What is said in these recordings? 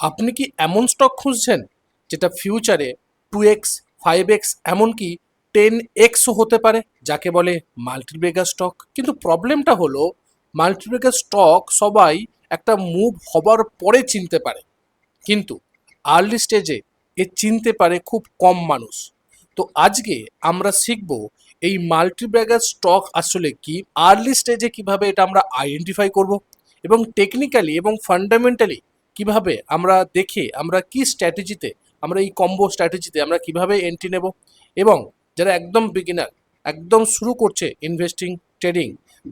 আপনি কি এমন স্টক খুঁজছেন যেটা ফিউচারে 2x 5x এমনকি 10x হতে পারে, যাকে বলে মাল্টিব্যাগার স্টক? কিন্তু প্রবলেমটা হলো মাল্টিব্যাগার স্টক সবাই একটা মুভ হবার পরে চিনতে পারে, কিন্তু আর্লি স্টেজে চিনতে পারে খুব কম মানুষ। তো আজকে আমরা শিখব এই মাল্টিব্যাগার স্টক আসলে কি, আর্লি স্টেজে কিভাবে এটা আমরা আইডেন্টিফাই করব, এবং টেকনিক্যালি এবং ফান্ডামেন্টালি কিভাবে আমরা দেখে আমরা কি স্ট্র্যাটেজিতে, আমরা এই কম্বো স্ট্র্যাটেজিতে আমরা কিভাবে এন্ট্রি নেব, এবং যারা একদম বিগিনার, একদম শুরু করছে ইনভেস্টিং ট্রেডিং,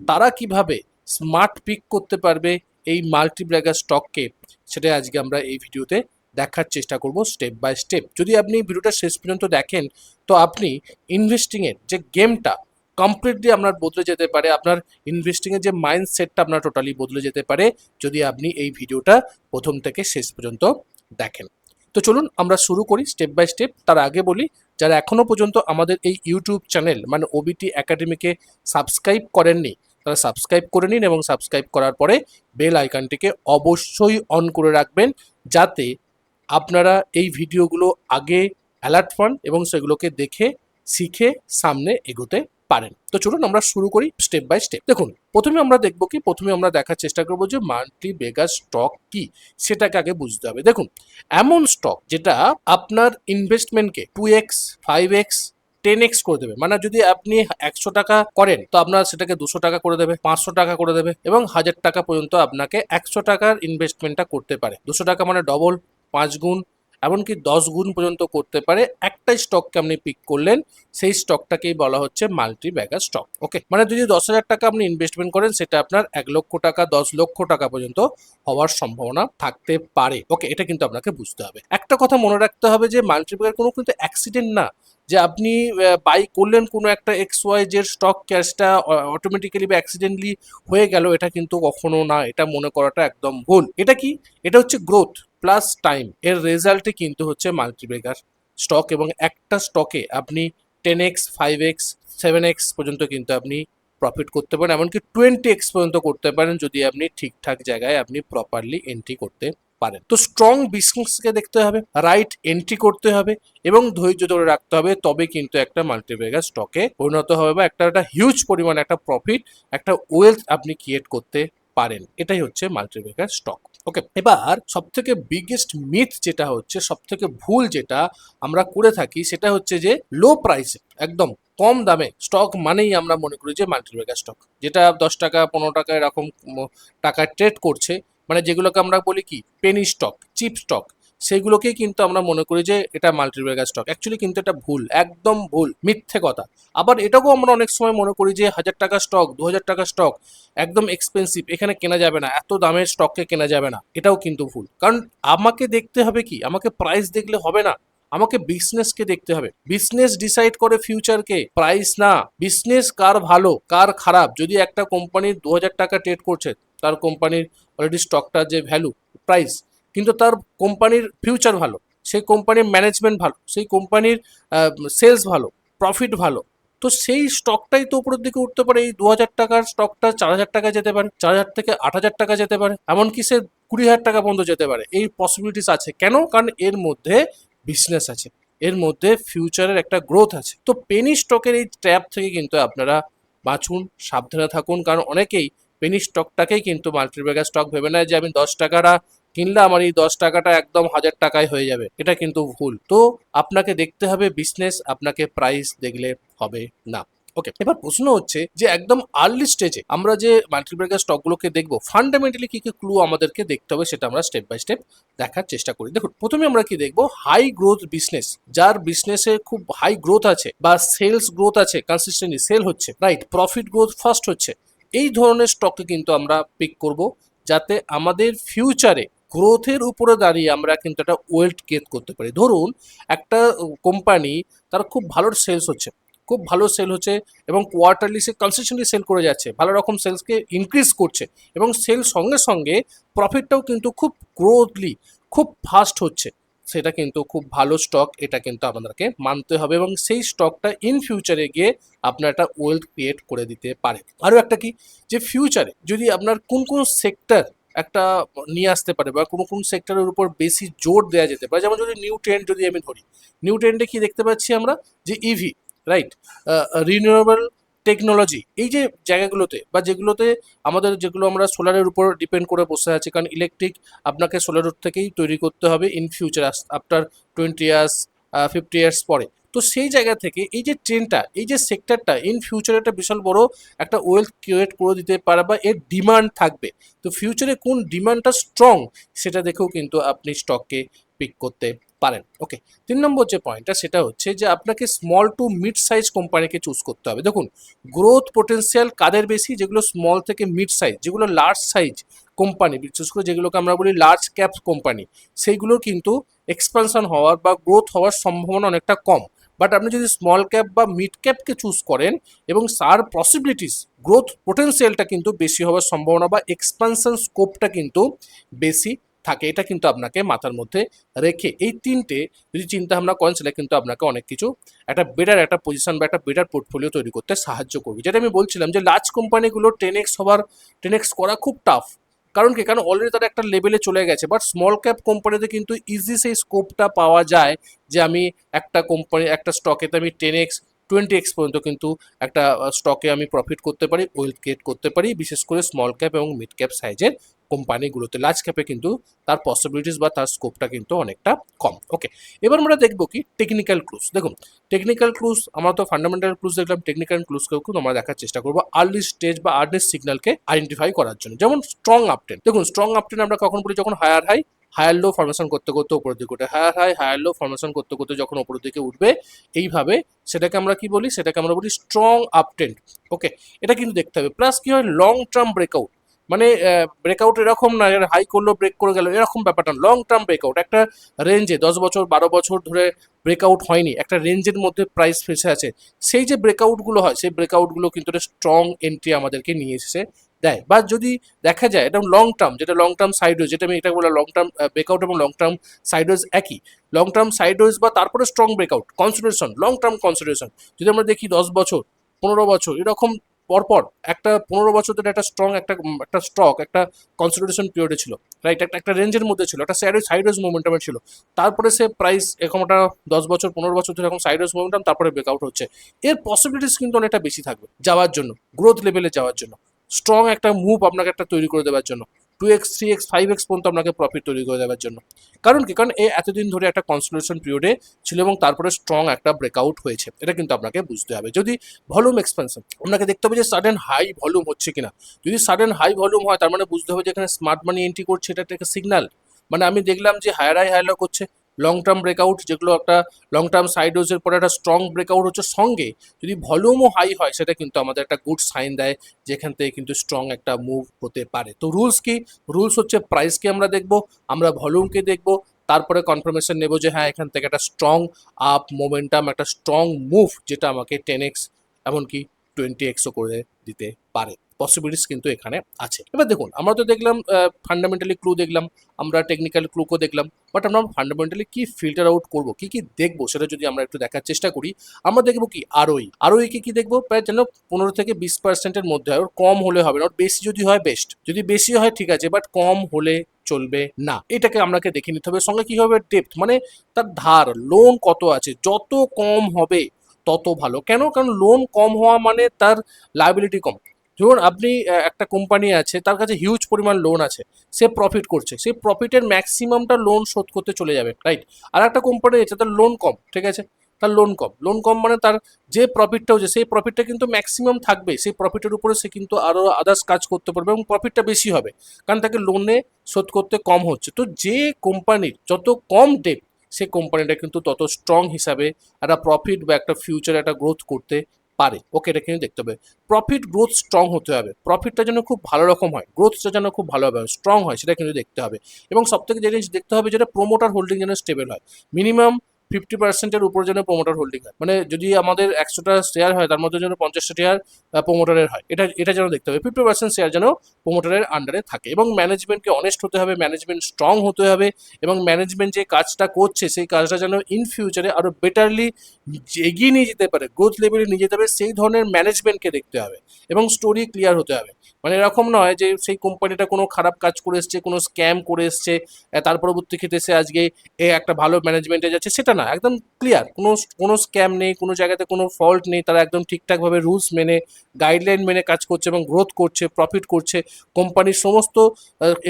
তারা কিভাবে স্মার্ট পিক করতে পারবে এই মাল্টিব্যাগার স্টককে, সেটাই আজকে আমরা এই ভিডিওতে দেখার চেষ্টা করব স্টেপ বাই স্টেপ। যদি আপনি ভিডিওটা শেষ পর্যন্ত দেখেন তো আপনি ইনভেস্টিংয়ের যে গেমটা কমপ্লিটলি আপনার বদলে যেতে পারে, আপনার ইনভেস্টিংয়ের যে মাইন্ডসেটটা আপনার টোটালি বদলে যেতে পারে যদি আপনি এই ভিডিওটা প্রথম থেকে শেষ পর্যন্ত দেখেন। তো চলুন আমরা শুরু করি স্টেপ বাই স্টেপ। তার আগে বলি, যারা এখনও পর্যন্ত আমাদের এই ইউটিউব চ্যানেল মানে ওবিটি একাডেমিকে সাবস্ক্রাইব করেননি, তারা সাবস্ক্রাইব করে নিন, এবং সাবস্ক্রাইব করার পরে বেল আইকনটিকে অবশ্যই অন করে রাখবেন, যাতে আপনারা এই ভিডিওগুলো আগে অ্যালার্ট পান এবং সেগুলোকে দেখে শিখে সামনে এগোতে পারেন। তো চলুন আমরা শুরু করি স্টেপ বাই স্টেপ। দেখুন, প্রথমে আমরা দেখব কি, প্রথমে আমরা দেখার চেষ্টা করবো যে মাল্টিব্যাগার স্টক কি, সেটাকে আগে বুঝতে হবে। দেখুন, এমন স্টক যেটা আপনার ইনভেস্টমেন্টকে 2x 5x 10x করে দেবে। মানে যদি আপনি 100 টাকা করেন তো আপনার সেটাকে 200 টাকা করে দেবে, 500 টাকা করে দেবে, এবং 1000 টাকা পর্যন্ত আপনাকে 100 টাকার ইনভেস্টমেন্টটা করতে পারে। 200 টাকা মানে ডবল, 5 গুণ, এমনকি 10 গুণ পর্যন্ত করতে পারে। একটা স্টককে আপনি পিক করলেন, সেই স্টকটাকেই বলা হচ্ছে মাল্টিব্যাগার স্টক। ওকে, মানে যদি 10,000 টাকা আপনি ইনভেস্টমেন্ট করেন, সেটা আপনার 1 লক্ষ টাকা 10 লক্ষ টাকা পর্যন্ত হওয়ার সম্ভাবনা থাকতে পারে। ওকে, এটা কিন্তু আপনাকে বুঝতে হবে। একটা কথা মনে রাখতে হবে যে মাল্টিব্যাগার কোনো কিন্তু অ্যাক্সিডেন্ট না, যে আপনি বাই করলেন কোনো একটা XYZ স্টক, ক্যাশটা অটোমেটিক্যালি বা অ্যাক্সিডেন্টলি হয়ে গেল, এটা কিন্তু কখনো না। এটা মনে করাটা একদম ভুল। এটা কি? এটা হচ্ছে গ্রোথ প্লাস টাইম, এর রেজাল্টে কিন্তু হচ্ছে মাল্টিব্যাগার স্টক, এবং একটা স্টকে আপনি 10x 5x 7x পর্যন্ত কিন্তু আপনি প্রফিট করতে পারেন, এমনকি 20x পর্যন্ত করতে পারেন যদি আপনি ঠিকঠাক জায়গায় আপনি প্রপারলি এন্ট্রি করতে পারেন। তো স্ট্রং বিজনেসকে দেখতে হবে, রাইট এন্ট্রি করতে হবে, এবং ধৈর্য ধরে রাখতে হবে, তবে কিন্তু একটা মাল্টিব্যাগার স্টকে পরিণত হবে, বা একটা হিউজ পরিমাণে একটা প্রফিট, একটা ওয়েলথ আপনি ক্রিয়েট করতে পারেন। এটাই হচ্ছে মাল্টিব্যাগার স্টক। ওকে, এবার সব থেকে বিগেস্ট মিথ যেটা হচ্ছে, সব থেকে ভুল যেটা আমরা করে থাকি, সেটা হচ্ছে যে লো প্রাইসে, একদম কম দামে স্টক মানেই আমরা মনে করি যে মাল্টিব্যাগার স্টক, যেটা 10 টাকা 15 টাকা এরকম টাকায় ট্রেড করছে, মানে যেগুলোকে আমরা বলি কি পেনি স্টক, চিপ স্টক, সেগুলোকেই কিন্তু আমরা মনে করি যে এটা মাল্টিব্যাগার স্টক। অ্যাকচুয়ালি কিন্তু এটা ভুল, একদম ভুল, মিথ্যে কথা। আবার এটাকেও আমরা অনেক সময় মনে করি যে 1000 টাকা স্টক, 2000 টাকা স্টক একদম এক্সপেন্সিভ, এখানে কেনা যাবে না, এত দামের স্টককে কেনা যাবে না। এটাও কিন্তু ভুল, কারণ আমাকে দেখতে হবে কি, আমাকে প্রাইস দেখলে হবে না, আমাকে বিজনেসকে দেখতে হবে। বিজনেস ডিসাইড করে ফিউচারকে, প্রাইস না। বিজনেস কার ভালো কার খারাপ, যদি একটা কোম্পানির 2000 টাকা ট্রেড করছে, তার কোম্পানির অলরেডি স্টকটার যে ভ্যালু, প্রাইস, কিন্তু তার কোম্পানির ফিউচার ভালো, সেই কোম্পানির ম্যানেজমেন্ট ভালো, সেই কোম্পানির সেলস ভালো, প্রফিট ভালো, তো সেই স্টকটাই তো উপরের দিকে উঠতে পারে। এই 2000 টাকার স্টকটা 4000 টাকা যেতে পারে, 4000 থেকে 8000 টাকা যেতে পারে, এমনকি সে 20,000 টাকা পর্যন্ত যেতে পারে। এই পসিবিলিটিস আছে। কেন? কারণ এর মধ্যে বিজনেস আছে, এর মধ্যে ফিউচারের একটা গ্রোথ আছে। তো পেনি স্টকের এই ট্র্যাপ থেকে কিন্তু আপনারা বাঁচুন, সাবধানে থাকুন, কারণ অনেকেই পেনি স্টকটাকেই কিন্তু মাল্টিব্যাগার স্টক ভেবে নেয়, যে আমি 10 টাকাটা কিনলে আমার এই 10 টাকাটা একদম 1000 টাকায় হয়ে যাবে। এটা কিন্তু ভুল। তো আপনাকে দেখতে হবে বিজনেস, আপনাকে প্রাইস দেখলে হবে না। ওকে, এবার প্রশ্ন হচ্ছে যে একদম আর্লি স্টেজে আমরা যে মাল্টিব্যাগার স্টকগুলোকে দেখবো, ফান্ডামেন্টালি কি কি ক্লু আমাদেরকে দেখতে হবে, সেটা আমরা স্টেপ বাই স্টেপ দেখার চেষ্টা করি। দেখুন, প্রথমে আমরা কি দেখবো, হাই গ্রোথ বিজনেস, যার বিজনেসে খুব হাই গ্রোথ আছে, বা সেলস গ্রোথ আছে, কনসিস্টেন্টলি সেল হচ্ছে, রাইট, প্রফিট গ্রোথ ফার্স্ট হচ্ছে, এই ধরনের স্টককে কিন্তু আমরা পিক করব, যাতে আমাদের ফিউচারে গ্রোথের উপরে দাঁড়িয়ে আমরা কিন্তু একটা ওয়েলথ ক্রিয়েট করতে পারি। ধরুন, একটা কোম্পানি, তার খুব ভালো সেলস হচ্ছে, খুব ভালো সেল হচ্ছে, এবং কোয়ার্টারলি সে কনসিস্টেন্টলি সেল করে যাচ্ছে, ভালো রকম সেলসকে ইনক্রিজ করছে, এবং সেল সঙ্গে সঙ্গে প্রফিটটাও কিন্তু খুব গ্রোথলি, খুব ফাস্ট হচ্ছে, সেটা কিন্তু খুব ভালো স্টক। এটা কিন্তু আমাদেরকে মানতে হবে, এবং সেই স্টকটা ইন ফিউচারে গিয়ে আপনার একটা ওয়েলথ ক্রিয়েট করে দিতে পারে। আরও একটা কি, যে ফিউচারে যদি আপনার কোন কোন সেক্টর একটা নিয়ে আসতে পারে বা কোন কোন সেক্টরের উপর বেশি জোর দেওয়া যেতে পারে। যেমন যদি নিউ ট্রেন্ড যদি আমি ধরি, নিউ ট্রেন্ডে কি দেখতে পাচ্ছি আমরা, যে ইভি, রাইট, রিনিউয়েবল টেকনোলজি, এই যে জায়গাগুলোতে বা যেগুলোতে আমাদের, যেগুলো আমরা সোলারের উপর ডিপেন্ড করে বসে আছি, কারণ ইলেকট্রিক আপনাকে সোলার থেকেই তৈরি করতে হবে in future, after 20 years 50 years পরে। তো সেই জায়গা থেকে এই যে ট্রেনটা, এই যে সেক্টরটা ইন ফিউচারে একটা বিশাল বড় একটা ওয়েলথ ক্রিয়েট করে দিতে পারে বা এর ডিমান্ড থাকবে। তো ফিউচারে কোন ডিমান্ডটা স্ট্রং সেটা দেখেও কিন্তু আপনি স্টককে পিক করতে পারেন। ওকে, 3 নম্বর যে পয়েন্টটা সেটা হচ্ছে যে আপনাকে স্মল টু মিড সাইজ কোম্পানিকে চুজ করতে হবে। দেখুন, গ্রোথ পোটেন্সিয়াল কাদের বেশি, যেগুলো স্মল থেকে মিড সাইজ, যেগুলো লার্জ সাইজ কোম্পানি, বিশেষ করে যেগুলোকে আমরা বলি লার্জ ক্যাপ কোম্পানি, সেইগুলো কিন্তু এক্সপানশন হওয়ার বা গ্রোথ হওয়ার সম্ভাবনা অনেকটা কম। বাট আপনি যদি স্মল ক্যাপ বা মিড ক্যাপকে চুজ করেন এবং তার পসিবিলিটিস, গ্রোথ পোটেন্সিয়ালটা কিন্তু বেশি হওয়ার সম্ভাবনা বা এক্সপানশন স্কোপটা কিন্তু বেশি থাকে, এটা কিন্তু আপনাকে মাথার মধ্যে রেখে এই তিনটে যদি চিন্তা ভাবনা করেন, সেটা কিন্তু আপনাকে অনেক কিছু একটা বেটার একটা পজিশন বা একটা বেটার পোর্টফোলিও তৈরি করতে সাহায্য করবে। যেটা আমি বলছিলাম যে লার্জ কোম্পানিগুলো 10x করা খুব টাফ। কারণ কি, কারণ অলরেডি তারা একটা লেভেলে চলে গেছে। বাট স্মল ক্যাপ কোম্পানিতে কিন্তু ইজি সেই স্কোপটা পাওয়া যায় যে আমি একটা কোম্পানি, একটা স্টকেতে আমি 10x 20x পর্যন্ত কিন্তু একটা স্টকে আমি প্রফিট করতে পারি, ওয়েলথ ক্রিয়েট করতে পারি, বিশেষ করে স্মল ক্যাপ এবং মিড ক্যাপ সাইজের কোম্পানিগুলোতে। লার্জ ক্যাপে কিন্তু তার পসিবিলিটিস বা তার স্কোপটা কিন্তু অনেকটা কম। ওকে, এবার আমরা দেখবো কি টেকনিক্যাল ক্লুজ। দেখুন, টেকনিক্যাল ক্লুজ, আমরা তো ফান্ডামেন্টাল ক্লুজ দেখলাম, টেকনিক্যাল ক্লুজকেও কিন্তু আমরা দেখার চেষ্টা করবো আর্লি স্টেজ বা আর্লি সিগন্যালকে আইডেন্টিফাই করার জন্য। যেমন স্ট্রং আপট্রেন্ড। দেখুন, স্ট্রং আপট্রেন্ড আমরা কখন বলি, যখন higher high higher low formation করতে করতে উপরের দিকে উঠে, higher high higher low formation করতে করতে যখন উপরের দিকে উঠবে, এইভাবে সেটাকে আমরা কি বলি, সেটাকে আমরা বলি স্ট্রং আপট্রেন্ড। ওকে, এটা কিন্তু দেখতে হবে। প্লাস কি হয়, লং টার্ম ব্রেকআউট, মানে ব্রেকআউট এরকম না হাই করলো ব্রেক করে গেল এরকম ব্যাপারটা, লং টার্ম ব্রেকআউট, একটা রেঞ্জে 10 বছর 12 বছর ধরে ব্রেকআউট হয়নি, একটা রেঞ্জের মধ্যে প্রাইস ফেসে আছে, সেই যে ব্রেকআউটগুলো হয়, সেই ব্রেকআউটগুলো কিন্তু একটা স্ট্রং এন্ট্রি আমাদেরকে নিয়ে এসে দেয়। বা যদি দেখা যায় এটা লং টার্ম, যেটা লং টার্ম সাইডওয়েজ, যেটা আমি এটা বললাম লং টার্ম ব্রেকআউট এবং লং টার্ম সাইডওয়েজ একই, লং টার্ম সাইডওয়েজ বা তারপরে strong breakout, consideration long term consideration, যদি আমরা দেখি 10 বছর 15 বছর এরকম পরপর একটা 15 বছর ধরে একটা স্ট্রং একটা স্টক একটা কনসলিডেশন পিরিয়ডে ছিল, রাইট, একটা রেঞ্জের মধ্যে ছিল, একটা সাইডওয়েজ মুভমেন্টামে ছিল, তারপরে সে প্রাইস এরকম একটা 10 বছর 15 বছর ধরে এরকম সাইডওয়েজ মুভমেন্টাম, তারপরে ব্রেকআউট হচ্ছে, এর পসিবিলিটিস কিন্তু অনেকটা বেশি থাকবে যাওয়ার জন্য, গ্রোথ লেভেলে যাওয়ার জন্য, স্ট্রং একটা মুভ আপনাকে একটা তৈরি করে দেওয়ার জন্য, 2x 3x 5x পর্যন্ত আপনাকে প্রফিট তৈরি করে দেওয়ার জন্য। কারণ কি, কারণ এ এতদিন ধরে একটা কনসলিডেশন পিরিয়ডে ছিল এবং তারপরে স্ট্রং একটা ব্রেকআউট হয়েছে, এটা কিন্তু আপনাকে বুঝতে হবে। যদি ভলিউম এক্সপেনশন, আপনাকে দেখতে হবে যে সাডেন হাই ভলিউম হচ্ছে কিনা, যদি সাডেন হাই ভলিউম হয় তার মানে বুঝতে হবে যে এখানে স্মার্ট মানি এন্ট্রি করছে, এটা একটা সিগন্যাল। মানে আমি দেখলাম যে হায়ার হাই হায়ার লো করছে, লং টার্ম ব্রেকআউট, যেগুলো একটা লং টার্ম সাইডওয়েজের পরে একটা স্ট্রং ব্রেকআউট হচ্ছে, সঙ্গে যদি ভলিউমও হাই হয়, সেটা কিন্তু আমাদের একটা গুড সাইন দেয় যেখান থেকে কিন্তু স্ট্রং একটা মুভ হতে পারে। তো রুলস কি, রুলস হচ্ছে প্রাইসকে আমরা দেখবো, আমরা ভলিউমকে দেখবো, তারপরে কনফার্মেশন নেব যে হ্যাঁ এখান থেকে একটা স্ট্রং আপ মোমেন্টাম, একটা স্ট্রং মুভ যেটা আমাকে 10x এমনকি 20xও করে দিতে পারে, পসিবিলিটিস কিন্তু এখানে আছে। এবার দেখুন, আমরা তো দেখলাম ফান্ডামেন্টালি ক্লু দেখলাম, আমরা টেকনিক্যাল ক্লুকও দেখলাম, বাট আমরা ফান্ডামেন্টালি কি ফিল্টার আউট করবো, কি কি দেখবো, সেটা যদি আমরা একটু দেখার চেষ্টা করি, আমরা দেখবো কি আরওই কি দেখবো, প্রায় যেন 15 থেকে 20%-এর মধ্যে হয়, ওর কম হলে হবে না, ওর বেশি যদি হয় বেস্ট, যদি বেশি হয় ঠিক আছে, বাট কম হলে চলবে না, এটাকে আপনাকে দেখে নিতে হবে। সঙ্গে কি হবে, ডেপথ, মানে তার ধার লোন কত আছে, যত কম হবে তত ভালো। কেন, কারণ লোন কম হওয়া মানে তার লায়াবিলিটি কম। ধরুন আপনি একটা কোম্পানি আছে, তার কাছে হিউজ পরিমাণ লোন আছে, সে প্রফিট করছে, সেই প্রফিটের ম্যাক্সিমামটা লোন শোধ করতে চলে যাবে, রাইট। আর একটা কোম্পানি আছে তার লোন কম, ঠিক আছে, তার লোন কম মানে তার যে প্রফিটটা হচ্ছে সেই প্রফিটটা কিন্তু ম্যাক্সিমাম থাকবে, সেই প্রফিটের উপরে সে কিন্তু আরও আদার্স কাজ করতে পারবে এবং প্রফিটটা বেশি হবে, কারণ তাকে লোনে শোধ করতে কম হচ্ছে। তো যে কোম্পানির যত কম ডেট, সে কোম্পানিটা কিন্তু তত স্ট্রং হিসাবে একটা প্রফিট বা একটা ফিউচার একটা গ্রোথ করতে পারে। ওকে, এটা কিন্তু দেখতে হবে, প্রফিট গ্রোথ স্ট্রং হতে হবে, প্রফিটটা যেন খুব ভালো রকম হয়, গ্রোথটা যেন খুব ভালোভাবে স্ট্রং হয়, সেটা কিন্তু দেখতে হবে। এবং সব থেকে যে জিনিস দেখতে হবে, যেটা প্রোমোটার হোল্ডিং যেন স্টেবল হয়, মিনিমাম 50%-এর উপর যেন প্রোমোটার হোল্ডিং হয়, মানে যদি আমাদের 100টা শেয়ার হয় তার মধ্যে যেন 50টা শেয়ার প্রোমোটারের হয়, এটা যেন দেখতে হবে। 50% শেয়ার যেন প্রোমোটারের আন্ডারে থাকে, এবং ম্যানেজমেন্টকে অনেস্ট হতে হবে, ম্যানেজমেন্ট স্ট্রং হতে হবে, এবং ম্যানেজমেন্ট যে কাজটা করছে সেই কাজটা যেন ইন ফিউচারে আরো বেটারলি এগিয়ে নিয়ে যেতে পারে, গ্রোথ লেভেলে নিয়ে যেতে হবে, সেই ধরনের ম্যানেজমেন্টকে দেখতে হবে, এবং স্টোরি ক্লিয়ার হতে হবে। মানে এরকম নয় যে সেই কোম্পানিটা কোনো খারাপ কাজ করে এসছে, কোনো স্ক্যাম করে এসছে, তার পরবর্তী ক্ষেত্রে সে আজকে একটা ভালো ম্যানেজমেন্টে যাচ্ছে, সেটা না। একদম ক্লিয়ার, কোনো কোনো স্ক্যাম নেই, কোনো জায়গাতে কোনো ফল্ট নেই, তারা একদম ঠিকঠাকভাবে রুলস মেনে, গাইডলাইন মেনে কাজ করছে এবং গ্রোথ করছে, প্রফিট করছে, কোম্পানির সমস্ত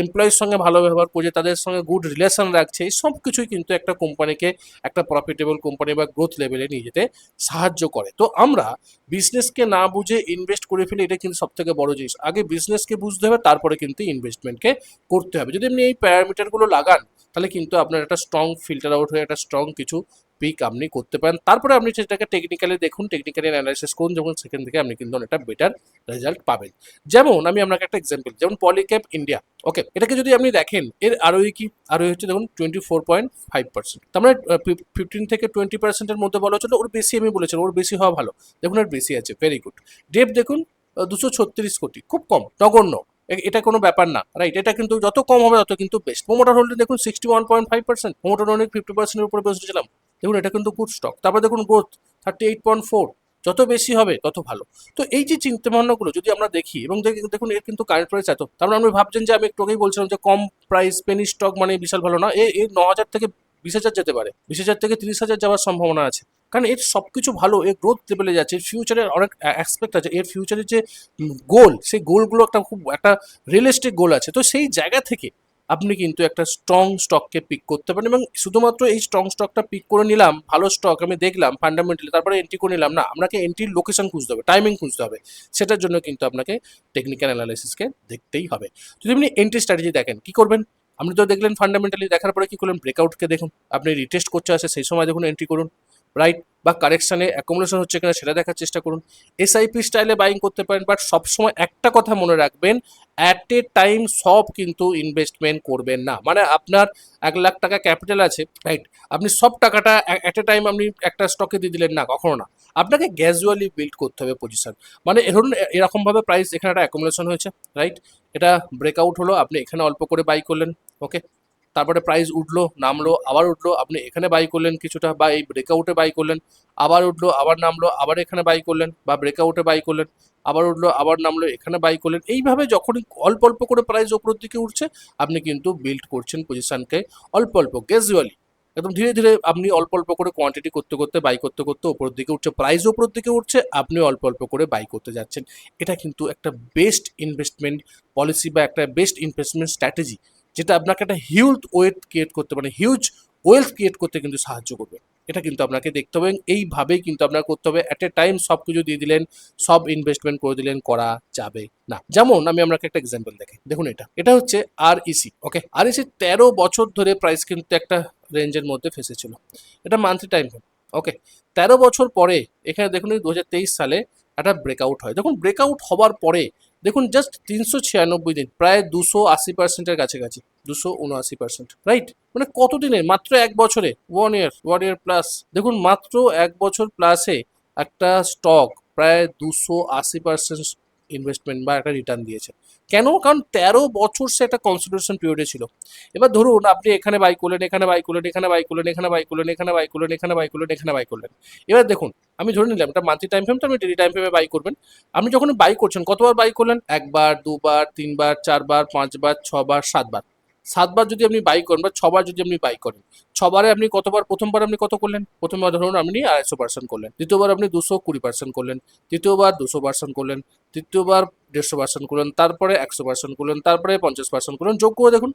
এমপ্লয়ির সঙ্গে ভালো ব্যবহার করছে, তাদের সঙ্গে গুড রিলেশন রাখছে। এই সব কিছুই কিন্তু একটা কোম্পানিকে একটা প্রফিটেবল কোম্পানি বা গ্রোথ লেভেলে নিয়ে যেতে সাহায্য করে। তো আমরা বিজনেসকে না বুঝে ইনভেস্ট করে ফেলি, এটা কিন্তু সব থেকে বড় জিনিস। আগে বিজনেসকে বুঝতে হবে, তারপরে কিন্তু ইনভেস্টমেন্টকে করতে হবে। যদি আপনি এই প্যারামিটারগুলো লাগান, তাহলে কিন্তু আপনার একটা স্ট্রং ফিল্টার আউট হয়ে একটা স্ট্রং কিছু পিক আপনি করতে পারেন। তারপরে আপনি সেটাকে টেকনিক্যালি দেখুন, টেকনিক্যালি অ্যানালাইসিস করুন, যখন সেখান থেকে আপনি কিন্তু অনেকটা বেটার রেজাল্ট পাবেন। যেমন আমি আপনাকে একটা এক্সাম্পল, যেমন পলিক্যাপ ইন্ডিয়া, ওকে, এটাকে যদি আপনি দেখেন, এর আরোই কি, আরোই হচ্ছে দেখুন 24.5%। তার মানে 15 থেকে 20%-এর মধ্যে বলা হচ্ছিল, ওর বেশি আমি বলেছিলাম, ওর বেশি হওয়া ভালো। দেখুন এর বেশি আছে, ভেরি গুড। ডেপ দেখুন 236 কোটি, খুব কম, নগণ্য, এটা কোনো ব্যাপার না, রাইট? এটা কিন্তু যত কম হবে তত কিন্তু বেস্ট। প্রোমোটার হোল্ডিং দেখুন 61.5%, প্রোমোটার হোল্ডিং 50%-এর উপরে বসেছিলাম, দেখুন এটা কিন্তু গুড স্টক। তারপর দেখুন গ্রোথ 38.4, যত বেশি হবে তত ভালো। তো এই যে চিন্তা ভাবনাগুলো যদি আমরা দেখি, এবং দেখুন এর কিন্তু কারেন্ট প্রাইস এত, তার মানে আপনি ভাবছেন যে আমি একটু আগেই বলছিলাম যে কম প্রাইস পেনি স্টক মানে বিশাল ভালো না, এর 9,000 থেকে 20,000 যেতে পারে, 20,000 থেকে 30,000 যাওয়ার সম্ভাবনা আছে, কারণ এর সব কিছু ভালো, এর গ্রোথ লেভেলে যাচ্ছে, এর ফিউচারের অনেক অ্যাসপেক্ট আছে, এর ফিউচারের যে গোল, সেই গোলগুলো একটা খুব একটা রিয়েলিস্টিক গোল আছে। তো সেই জায়গা থেকে আপনি কিন্তু একটা স্ট্রং স্টককে পিক করতে পারেন, এবং শুধুমাত্র এই স্ট্রং স্টকটা পিক করে নিলাম, ভালো স্টক আমি দেখলাম ফান্ডামেন্টালি, তারপরে এন্ট্রি করে নিলাম না, আপনাকে এন্ট্রির লোকেশন খুঁজতে হবে, টাইমিং খুঁজতে হবে। সেটার জন্য কিন্তু আপনাকে টেকনিক্যাল অ্যানালাইসিসকে দেখতেই হবে। যদি আপনি এন্ট্রি স্ট্র্যাটেজি দেখেন, কি করবেন? আপনি তো দেখলেন ফান্ডামেন্টালি, দেখার পরে কি করলেন? ব্রেকআউটকে দেখুন, আপনি রিটেস্ট করছে আসে সেই সময় দেখুন এন্ট্রি করুন, রাইট? বা কারেকশানে অ্যাকোমোডেশন হচ্ছে কিনা সেটা দেখার চেষ্টা করুন। এসআইপি স্টাইলে বাইং করতে পারেন, বাট সবসময় একটা কথা মনে রাখবেন, অ্যাট এ টাইম সব কিন্তু ইনভেস্টমেন্ট করবেন না। মানে আপনার 1,00,000 টাকা ক্যাপিটাল আছে, রাইট? আপনি সব টাকাটা অ্যাট এ টাইম আপনি একটা স্টকে দিয়ে দিলেন না, কখনো না। আপনাকে গ্র্যাজুয়ালি বিল্ড করতে হবে পজিশন। মানে ধরুন এরকমভাবে প্রাইস এখানে একটা অ্যাকোমোডেশন হয়েছে, রাইট? এটা ব্রেকআউট হলো, আপনি এখানে অল্প করে বাই করলেন, ওকে? তারপরে প্রাইস উঠলো, নামলো, আবার উঠলো, আপনি এখানে বাই করলেন কিছুটা, বা এই ব্রেকআউটে বাই করলেন, আবার উঠলো, আবার নামলো, আবার এখানে বাই করলেন, বা ব্রেকআউটে বাই করলেন, আবার উঠলো, আবার নামলো, এখানে বাই করলেন। এইভাবে যখনই অল্প অল্প করে প্রাইস ওপরের দিকে উঠছে, আপনি কিন্তু বিল্ড করছেন পজিশনকে অল্প অল্প, গ্র্যাজুয়ালি, একদম ধীরে ধীরে আপনি অল্প অল্প করে কোয়ান্টিটি করতে করতে, বাই করতে করতে ওপরের দিকে উঠছে, প্রাইস ওপরের দিকে উঠছে, আপনি অল্প অল্প করে বাই করতে যাচ্ছেন। এটা কিন্তু একটা বেস্ট ইনভেস্টমেন্ট পলিসি বা একটা বেস্ট ইনভেস্টমেন্ট স্ট্র্যাটেজি, যেটা আপনাকে একটা হিউজ ওয়েলথ ক্রিয়েট করতে, মানে হিউজ ওয়েলথ ক্রিয়েট করতে কিন্তু সাহায্য করবে। এটা কিন্তু আপনাকে দেখতে হবে, এইভাবেই কিন্তু আপনার করতে হবে। অ্যাট এ টাইম সব কিছু দিয়ে দিলেন, সব ইনভেস্টমেন্ট করে দিলেন, করা যাবে না। যেমন আমি আপনাকে একটা এক্সাম্পল দেখি, দেখুন এটা হচ্ছে REC, ওকে? REC 13 বছর ধরে প্রাইস কিন্তু একটা রেঞ্জের মধ্যে ফেসেছিল, এটা মান্থলি টাইম ফ্রেম, ওকে? 13 বছর পরে এখানে দেখুন 2023 সালে একটা ব্রেকআউট হয়। দেখুন ব্রেকআউট হবার পরে দেখুন জাস্ট 396 দিন, প্রায় 280%-এর কাছাকাছি, 279%, রাইট? মানে কত দিনে? মাত্র 1 বছরে, 1 ইয়ার প্লাস। দেখুন মাত্র 1 বছর প্লাসে একটা স্টক প্রায় 280% ইনভেস্টমেন্ট বা একটা রিটার্ন দিয়েছে। কেন? কারণ 13 বছর সে একটা কনসলিডেশন পিরিয়ডে ছিল। এবার ধরুন আপনি এখানে বাই করলেন, এখানে বাই করলেন, এখানে বাই করলেন, এখানে বাই করলেন, এখানে বাই করলেন, এখানে বাই করলেন, এখানে বাই করলেন। এবার দেখুন, আমি ধরে নিলাম এটা মান্থলি টাইম ফ্রেম, তো আপনি ডেলি টাইম ফ্রেমে বাই করবেন। আপনি যখন বাই করছেন, কতবার বাই করলেন? 1 বার, 2 বার, 3 বার, 4 বার, 5 বার, 6 বার, 7 বার। 7 বার যদি আপনি বাই করেন, বা 6 বার যদি আপনি বাই করেন, 6 বারে আপনি কতবার? প্রথমবার আপনি কত করলেন? প্রথমবার ধরুন আপনি 250% করলেন, দ্বিতীয়বার আপনি 220% করলেন, তৃতীয়বার 200% করলেন, তৃতীয়বার 150% করলেন, তারপরে 100% করলেন, তারপরে 50% করলেন। যোগ করে দেখুন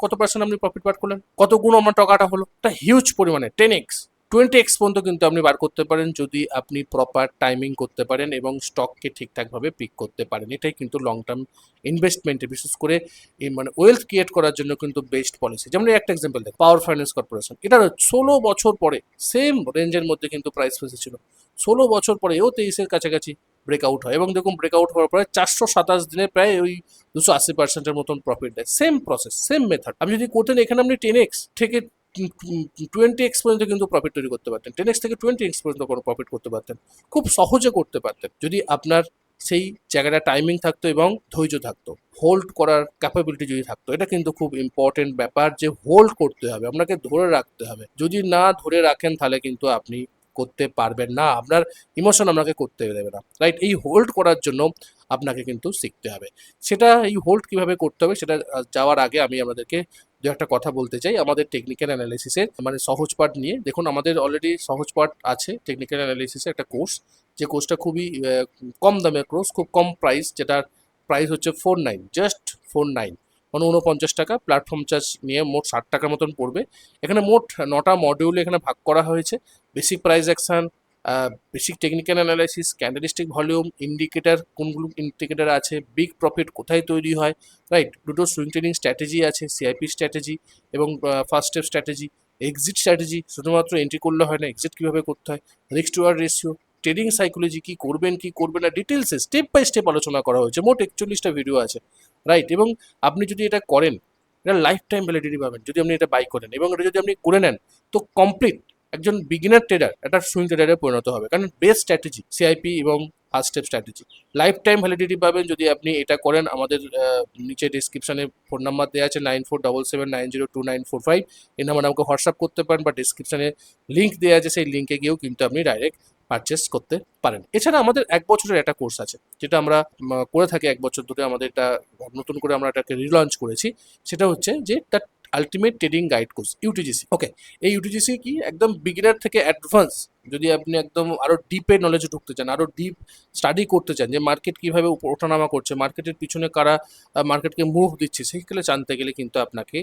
কত পার্সেন্ট আপনি প্রফিট বার করলেন, কত গুণ আমার টাকাটা হলো। একটা হিউজ পরিমাণে 10x 20x পর্যন্ত কিন্তু আপনি বার করতে পারেন, যদি আপনি প্রপার টাইমিং করতে পারেন এবং স্টককে ঠিকঠাকভাবে পিক করতে পারেন। এটাই কিন্তু লং টার্ম ইনভেস্টমেন্টে, বিশেষ করে এই মানে ওয়েলথ ক্রিয়েট করার জন্য কিন্তু বেস্ট পলিসি। যেমন একটা এক্সাম্পল দেখ, পাওয়ার ফাইন্যান্স কর্পোরেশন, এটার 16 বছর পরে সেম রেঞ্জের মধ্যে কিন্তু প্রাইস ফেসেছিল। 16 বছর পরে এও 23-এর কাছাকাছি ব্রেকআউট হয়, এবং দেখুন ব্রেকআউট হওয়ার পরে 427 দিনে প্রায় ওই 280%-এর মতন প্রফিট দেয়। সেম প্রসেস, সেম মেথড আপনি যদি করতেন, এখানে আপনি 10x থেকে 20x পর্যন্ত কিন্তু প্রফিট তৈরি করতে পারতেন, 10x থেকে 20x পর্যন্ত কোনো প্রফিট করতে পারতেন, খুব সহজে করতে পারতেন যদি আপনার সেই জায়গাটা টাইমিং থাকতো এবং ধৈর্য থাকতো, হোল্ড করার ক্যাপাবিলিটি যদি থাকতো। এটা কিন্তু খুব ইম্পর্টেন্ট ব্যাপার যে হোল্ড করতে হবে, আপনাকে ধরে রাখতে হবে। যদি না ধরে রাখেন তাহলে কিন্তু আপনি করতে পারবেন না, আপনার ইমোশন আপনাকে করতে দেবে না, রাইট? এই হোল্ড করার জন্য আপনাকে কিন্তু শিখতে হবে। সেটা এই হোল্ড কিভাবে করতে হবে সেটা যাওয়ার আগে আমি আপনাদেরকে দু একটা কথা বলতে চাই আমাদের টেকনিক্যাল অ্যানালিসিসের মানে সহজ পাঠ নিয়ে। দেখুন, আমাদের অলরেডি সহজ পাঠ আছে টেকনিক্যাল অ্যানালিসিসের একটা কোর্স, যে কোর্সটা খুবই কম দামের কোর্স, খুব কম প্রাইস, যেটার প্রাইস হচ্ছে 49, জাস্ট 49, মানে 49 টাকা। প্ল্যাটফর্ম চার্জ নিয়ে মোট 60 টাকার মতন পড়বে। এখানে মোট 9টা মডিউলে এখানে ভাগ করা হয়েছে। Basic price action, basic technical analysis, candlestick volume, indicator, কোনগুলো ইন্ডিকেটার আছে, বিগ প্রফিট কোথায় তৈরি হয়, রাইট? দুটো সুইং ট্রেডিং স্ট্র্যাটেজি আছে, সিআইপি স্ট্র্যাটেজি এবং first step strategy, exit strategy, শুধুমাত্র এন্ট্রি করলে হয় না, এক্সিট কীভাবে করতে হয়, risk to ratio, trading psychology, কী করবেন কী করবেন না, ডিটেলসে স্টেপ বাই স্টেপ আলোচনা করা হয়েছে। মোট 41টা ভিডিও আছে, রাইট? এবং আপনি যদি এটা করেন, এটা লাইফ টাইম ভ্যালিডিটি পাবেন যদি আপনি এটা বাই করেন, এবং এটা যদি আপনি করে নেন তো কমপ্লিট একজন বিগিনার ট্রেডার একটা সুইং ট্রেডারে পরিণত হবে। কারণ বেস্ট স্ট্র্যাটেজি সিআইপি এবং first step strategy, life time validity পাবেন যদি আপনি এটা করেন। আমাদের নিচে ডিসক্রিপশনে ফোন নাম্বার দেওয়া আছে 9477902945, এই নাম্বারে আমাকে হোয়াটসঅ্যাপ করতে পারেন, বা ডিসক্রিপশনে লিঙ্ক দেওয়া আছে, সেই লিঙ্কে গিয়েও কিন্তু আপনি ডাইরেক্ট পারচেস করতে পারেন। এছাড়া আমাদের 1 বছরের একটা কোর্স আছে, যেটা আমরা করে থাকি 1 বছর ধরে। আমাদের এটা নতুন করে আমরা এটাকে রিলঞ্চ করেছি। সেটা হচ্ছে যে the ultimate trading guide course, UTGC. Okay, এই ইউটিজিসি কি একদম বিগিনার থেকে অ্যাডভান্স, যদি আপনি একদম আরও ডিপে নলেজে ঢুকতে চান, আরও ডিপ স্টাডি করতে চান যে মার্কেট কীভাবে ওঠানামা করছে, মার্কেটের পিছনে কারা মার্কেটকে মুভ দিচ্ছে, সেইগুলো জানতে গেলে কিন্তু আপনাকে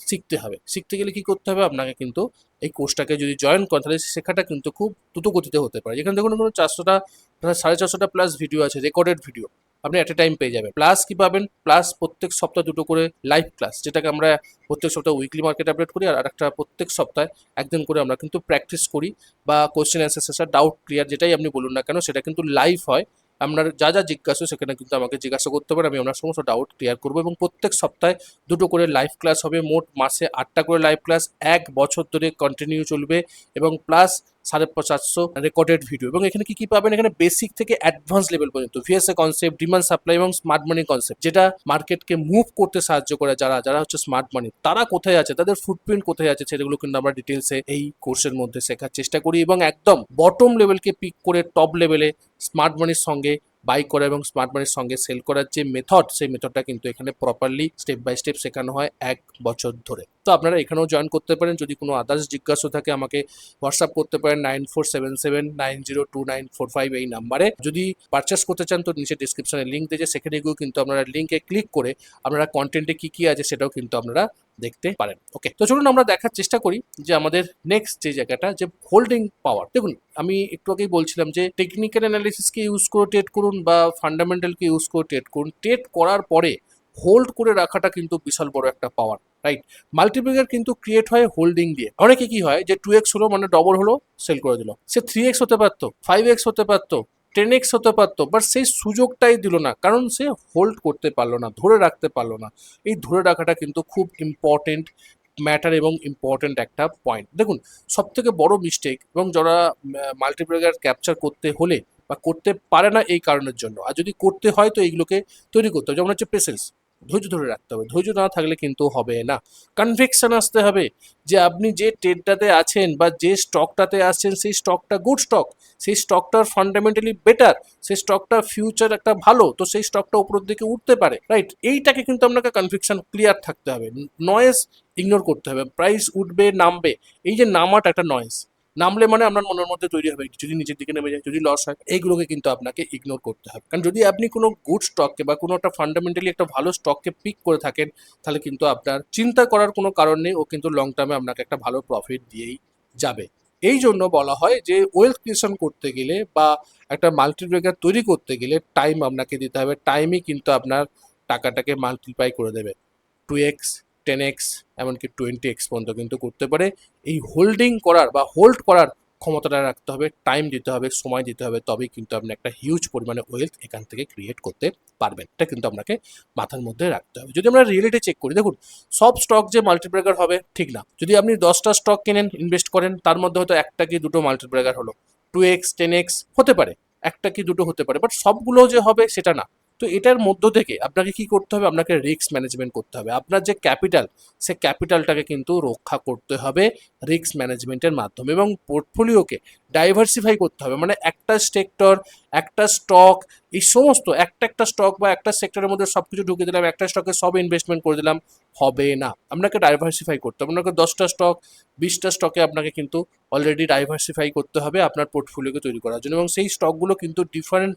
শিখতে হবে। শিখতে গেলে কী করতে হবে, আপনাকে কিন্তু এই কোর্সটাকে যদি জয়েন করেন তাহলে শেখাটা কিন্তু খুব দ্রুত গতিতে হতে পারে। এখানে দেখুন 400টা, প্রায় 450টা প্লাস ভিডিও আছে, রেকর্ডেড ভিডিও আপনি অ্যাট এ টাইম পেয়ে যাবেন। প্লাস কি পাবেন, প্লাস প্রত্যেক সপ্তাহে 2টো করে লাইভ ক্লাস, যেটাকে আমরা প্রত্যেক সপ্তাহে উইকলি মার্কেট আপডেট করি, আর একটা প্রত্যেক সপ্তাহে একদিন করে আমরা কিন্তু প্র্যাকটিস করি, বা question answer session, doubt clear, যেটাই আপনি বলুন না কেন সেটা কিন্তু লাইভ হয়। আপনার যা যা জিজ্ঞাসা সেখানে কিন্তু আমাকে জিজ্ঞাসা করতে পারেন, আমি আপনার সমস্ত ডাউট ক্লিয়ার করবো। এবং প্রত্যেক সপ্তাহে 2টো করে লাইভ ক্লাস হবে, মোট মাসে 8টা করে লাইভ ক্লাস, 1 বছর ধরে কন্টিনিউ চলবে। এবং প্লাস 450 রেকর্ডেড ভিডিও। এবং এখানে কি পাবেন, এখানে বেসিক থেকে অ্যাডভান্স লেভেল পর্যন্ত ভিএসএ কনসেপ্ট, ডিমান্ড সাপ্লাই এবং স্মার্ট মানি কনসেপ্ট, যেটা মার্কেটকে মুভ করতে সাহায্য করে। যারা যারা হচ্ছে স্মার্ট মানি, তারা কোথায় আছে, তাদের ফুটপ্রিন্ট কোথায় আছে, সেগুলো কিন্তু আমরা ডিটেলসে এই কোর্সের মধ্যে শেখার চেষ্টা করি। এবং একদম বটম লেভেলকে পিক করে টপ লেভেলে স্মার্ট মানির সঙ্গে বাই করা এবং স্মার্ট মানির সঙ্গে সেল করার যে মেথড, সেই মেথডটা কিন্তু এখানে প্রপারলি স্টেপ বাই স্টেপ শেখানো হয় 1 বছর ধরে। তো আপনারা এখানেও জয়েন করতে পারেন। যদি কোনো আদার্স জিজ্ঞাসা থাকে আমাকে হোয়াটসঅ্যাপ করতে পারেন 9477902945 এই নাম্বারে। যদি পারচেস করতে চান তো নিচে ডিসক্রিপশনে লিঙ্ক দিয়েছে, সেখানে গিয়েও কিন্তু আপনারা লিঙ্কে ক্লিক করে আপনারা কন্টেন্টে কী কী আছে সেটাও কিন্তু আপনারা দেখতে পারেন। ওকে, তো চলুন আমরা দেখার চেষ্টা করি যে আমাদের নেক্সট যে জায়গাটা, যে হোল্ডিং পাওয়ার। দেখুন, আমি একটু আগেই বলছিলাম যে টেকনিক্যাল অ্যানালিসিসকে ইউজ করে ট্রেড করুন বা ফান্ডামেন্টালকে ইউজ করে ট্রেড করুন, ট্রেড করার পরে হোল্ড করে রাখাটা কিন্তু বিশাল বড় একটা পাওয়ার, রাইট? মাল্টিপ্লিকার কিন্তু ক্রিয়েট হয় হোল্ডিং দিয়ে। অনেকে কি হয় যে 2x হলো মানে ডবল হলো, সেল করে দিল। সে 3x হতে পারতো, 5x হতে পারতো, 10x হতে পারতো, বাট সেই সুযোগটাই দিল না, কারণ সে হোল্ড করতে পারলো না, ধরে রাখতে পারলো না। এই ধরে রাখাটা কিন্তু খুব ইম্পর্টেন্ট ম্যাটার এবং ইম্পর্টেন্ট একটা পয়েন্ট। দেখুন, সব থেকে বড় মিস্টেক, এবং যারা মাল্টিপ্লিকার ক্যাপচার করতে হলে বা করতে পারে না এই কারণের জন্য, আর যদি করতে হয় তো এইগুলোকে তৈরি করতে হবে। যেমন হচ্ছে পেশেন্স, ধৈর্য ধরে রাখতে হবে। ধৈর্য না থাকলে কিন্তু হবে না। কনভিকশন আসতে হবে যে আপনি যে ট্রেডটাতে আছেন বা যে স্টকটাতে আসছেন সেই স্টকটা গুড স্টক, সেই স্টকটার ফান্ডামেন্টালি বেটার, সেই স্টকটার ফিউচার একটা ভালো, তো সেই স্টকটা উপরের দিকে উঠতে পারে, রাইট? এইটাকে কিন্তু আপনাকে কনভিকশন ক্লিয়ার থাকতে হবে। নয়েজ ইগনোর করতে হবে। প্রাইস উঠবে নামবে, এই যে নামাটা একটা নয়েজ, নামলে মানে আপনার মনের মধ্যে তৈরি হবে যদি নিচের দিকে নেমে যায়, যদি লস হয়, এইগুলোকে কিন্তু আপনাকে ইগনোর করতে হবে। কারণ যদি আপনি কোনো গুড স্টককে বা কোনো একটা ফান্ডামেন্টালি একটা ভালো স্টককে পিক করে থাকেন, তাহলে কিন্তু আপনার চিন্তা করার কোনো কারণ নেই, ও কিন্তু লং টার্মে আপনাকে একটা ভালো প্রফিট দিয়েই যাবে। এই জন্য বলা হয় যে ওয়েলথ ক্রিয়েশন করতে গেলে বা একটা মাল্টিপ্লিকার তৈরি করতে গেলে টাইম আপনাকে দিতে হবে। টাইমই কিন্তু আপনার টাকাটাকে মাল্টিপ্লাই করে দেবে। 2x, 10x, এমনকি 20x পর্যন্ত কিন্তু করতে পারে এই হোল্ডিং করার বা হোল্ড করার ক্ষমতাটা রাখতে হবে, টাইম দিতে হবে, সময় দিতে হবে, তবেই কিন্তু আপনি একটা হিউজ পরিমাণে ওয়েলথ এখান থেকে ক্রিয়েট করতে পারবেন। এটা কিন্তু আপনাকে মাথার মধ্যে রাখতে হবে। যদি আমরা রিয়েলিটি চেক করি, দেখুন সব স্টক যে মাল্টিপ্লেকার হবে ঠিক না। যদি আপনি 10টা স্টক কেনেন, ইনভেস্ট করেন, তার মধ্যে হয়তো একটা কি দুটো মাল্টিপ্লেকার হলো, 2x 10x হতে পারে, একটা কি দুটো হতে পারে, বাট সবগুলো যে হবে সেটা না। তো এটার মধ্য থেকে আপনাকে কি করতে হবে, আপনাকে রিস্ক ম্যানেজমেন্ট করতে হবে। আপনার যে ক্যাপিটাল, সে ক্যাপিটালটাকে কিন্তু রক্ষা করতে হবে রিস্ক ম্যানেজমেন্টের মাধ্যমে, এবং পোর্টফোলিওকে ডাইভার্সিফাই করতে হবে। মানে একটা সেক্টর, একটা স্টক, এই সমস্ত একটা একটা স্টক বা একটা সেক্টরের মধ্যে সব কিছু ঢুকে দিলাম, একটা স্টকে সব ইনভেস্টমেন্ট করে দিলাম, হবে না। আপনাকে ডাইভার্সিফাই করতে হবে। আপনাকে 10টা স্টক, 20টা স্টকে আপনাকে কিন্তু অলরেডি ডাইভার্সিফাই করতে হবে আপনার পোর্টফোলিওকে তৈরি করার জন্য, এবং সেই স্টকগুলো কিন্তু ডিফারেন্ট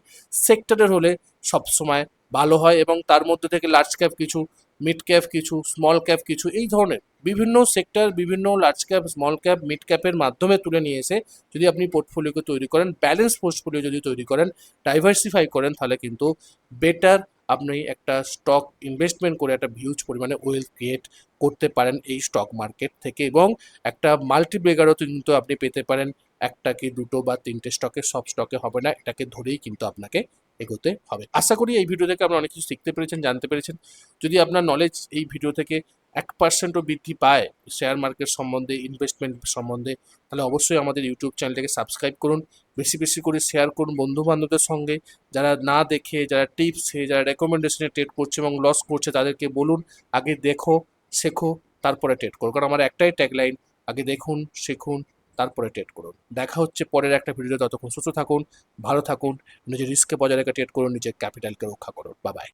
সেক্টরের হলে সবসময় ভালো হয়, এবং তার মধ্যে থেকে লার্জ ক্যাপ কিছু, মিড ক্যাপ কিছু, স্মল ক্যাপ কিছু, এই ধরনের বিভিন্ন সেক্টর, বিভিন্ন large cap, small cap, mid ক্যাপের মাধ্যমে তুলে নিয়ে এসে যদি আপনি পোর্টফোলিওকে তৈরি করেন, ব্যালেন্স পোর্টফোলিও যদি তৈরি করেন, ডাইভার্সিফাই করেন, তাহলে কিন্তু বেটার আপনি একটা স্টক ইনভেস্টমেন্ট করে একটা হিউজ পরিমাণে ওয়েলথ ক্রিয়েট করতে পারেন এই স্টক মার্কেট থেকে, এবং একটা মাল্টিপ্লেকারও কিন্তু আপনি পেতে পারেন। একটা কি দুটো বা তিনটে স্টকে, সব স্টকে হবে না, এটাকে ধরেই কিন্তু আপনাকে এগোতে হবে। আশা করি এই ভিডিও থেকে আপনারা অনেক কিছু শিখতে পেরেছেন, জানতে পেরেছেন। যদি আপনার নলেজ এই ভিডিও থেকে 1%ও বৃদ্ধি পায় শেয়ার মার্কেট সম্বন্ধে, ইনভেস্টমেন্ট সম্বন্ধে, তাহলে অবশ্যই আমাদের ইউটিউব চ্যানেলটাকে সাবস্ক্রাইব করুন, বেশি বেশি করে শেয়ার করুন বন্ধু বান্ধবদের সঙ্গে। যারা না দেখে, যারা টিপসে, যারা রেকমেন্ডেশনে ট্রেড করছে এবং লস করছে, তাদেরকে বলুন আগে দেখো, শেখো, তারপরে ট্রেড করো। কারণ আমার একটাই ট্যাগলাইন, আগে দেখুন, শিখুন, তারপরে ট্রেড করুন। দেখা হচ্ছে পরের একটা ভিডিওতে। ততক্ষণ সুস্থ থাকুন, ভালো থাকুন, নিজের রিস্ককে বজায় রেখে ট্রেড করুন, নিজের ক্যাপিটালকে রক্ষা করুন। Bye bye.